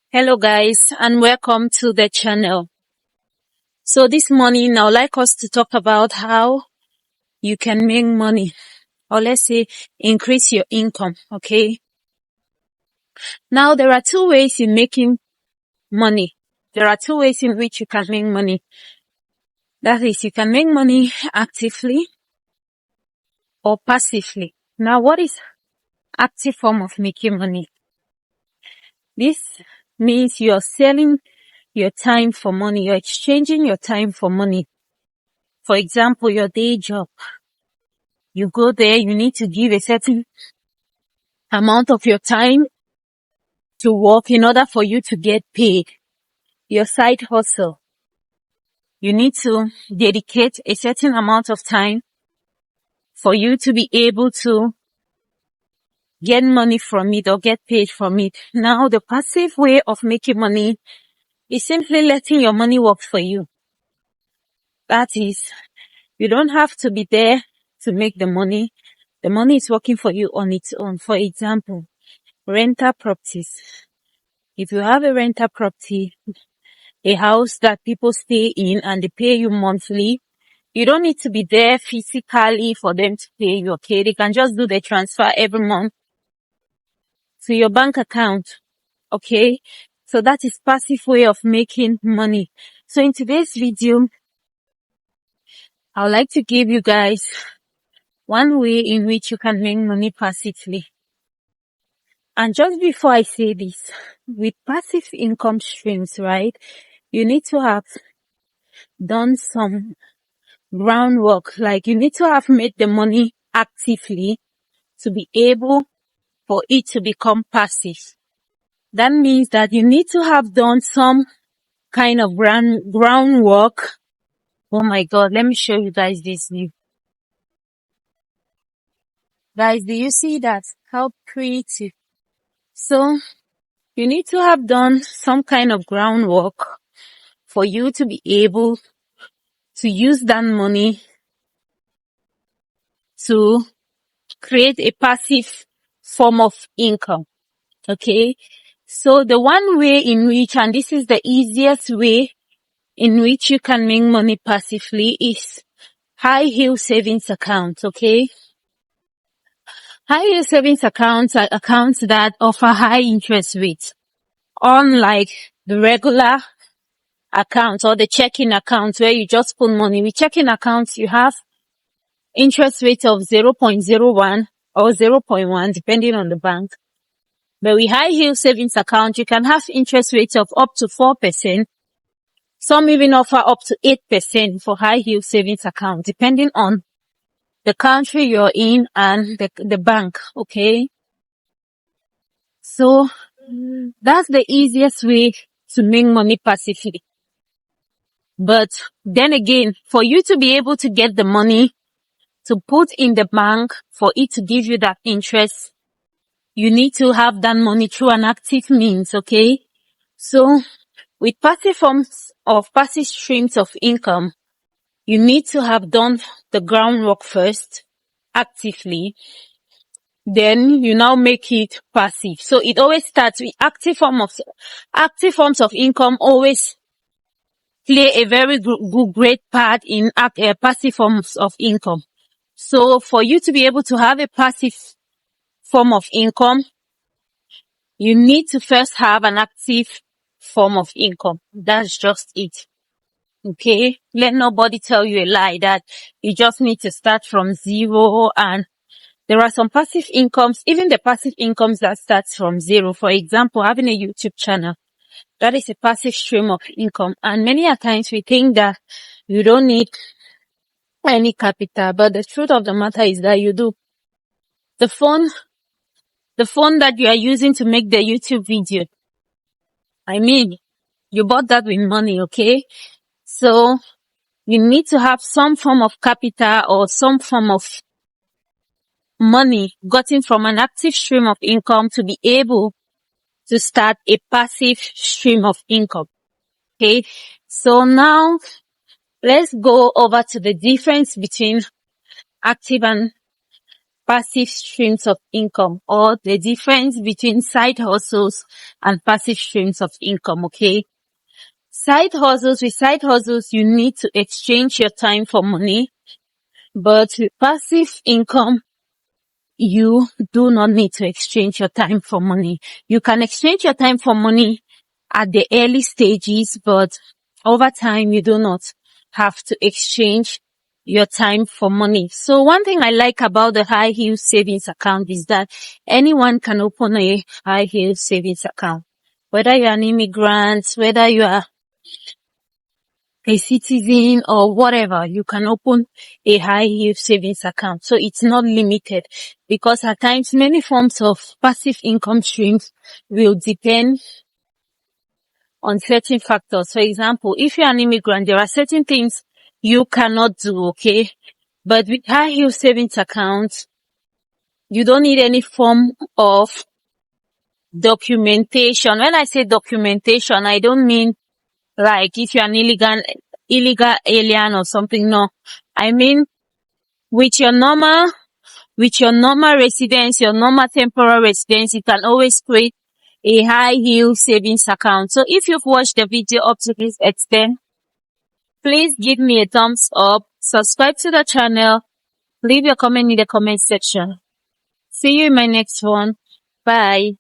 Hello guys and welcome to the channel. So this morning I would like us to talk about how you can make money, or let's say increase your income, okay? Now there are two ways in making money. There are two ways in which you can make money. That is, you can make money actively or passively. Now what is active form of making money? This means you're selling your time for money. You're exchanging your time for money. For example, your day job. You go there, you need to give a certain amount of your time to work in order for you to get paid. Your side hustle. You need to dedicate a certain amount of time for you to be able to get money from it or get paid from it. Now, the passive way of making money is simply letting your money work for you. That is, you don't have to be there to make the money. The money is working for you on its own. For example, rental properties. If you have a rental property, a house that people stay in and they pay you monthly, you don't need to be there physically for them to pay you, okay? They can just do the transfer every month to your bank account, okay? So that is passive way of making money. So in today's video, I would like to give you guys one way in which you can make money passively. And just before I say this, with passive income streams, right, you need to have done some groundwork. Like, you need to have made the money actively to be able for it to become passive. That means that you need to have done some kind of groundwork. Oh my God, let me show you guys this view. Guys, do you see that? How pretty. So, you need to have done some kind of groundwork for you to be able to use that money to create a passive form of income. Okay. So the one way in which, and this is the easiest way in which you can make money passively, is high yield savings accounts. Okay. High yield savings accounts are accounts that offer high interest rates, unlike the regular accounts or the checking accounts where you just put money. With checking accounts, you have interest rate of 0.01 or 0.1 depending on the bank. But with high yield savings account, you can have interest rates of up to 4%. Some even offer up to 8% for high yield savings account, depending on the country you're in and the bank. Okay. So that's the easiest way to make money passively. But then again, for you to be able to get the money to put in the bank for it to give you that interest, you need to have that money through an active means, okay? So with passive forms of passive streams of income, you need to have done the groundwork first, actively. Then you now make it passive. So it always starts with active forms of income always play a very great part in passive forms of income. So for you to be able to have a passive form of income, you need to first have an active form of income. That's just it. Okay? Let nobody tell you a lie that you just need to start from zero. And there are some passive incomes, even the passive incomes that starts from zero. For example, having a YouTube channel, that is a passive stream of income. And many a times we think that you don't need any capital, but the truth of the matter is that you do. The phone that you are using to make the YouTube video, I mean, you bought that with money, okay? So you need to have some form of capital or some form of money gotten from an active stream of income to be able to start a passive stream of income. Okay. So now let's go over to the difference between active and passive streams of income, or the difference between side hustles and passive streams of income, okay? With side hustles, you need to exchange your time for money, but with passive income, you do not need to exchange your time for money. You can exchange your time for money at the early stages, but over time, you do not have to exchange your time for money. So one thing I like about the high yield savings account is that anyone can open a high yield savings account. Whether you're an immigrant, whether you are a citizen or whatever, you can open a high yield savings account. So it's not limited, because at times many forms of passive income streams will depend on certain factors. For example, if you're an immigrant, there are certain things you cannot do, okay? But with high yield savings account, you don't need any form of documentation. When I say documentation, I don't mean like if you're an illegal alien or something. No, I mean with your normal residence, your normal temporary residence, you can always create a high yield savings account. So if you've watched the video up to this extent, please give me a thumbs up, subscribe to the channel, leave your comment in the comment section. See you in my next one. Bye.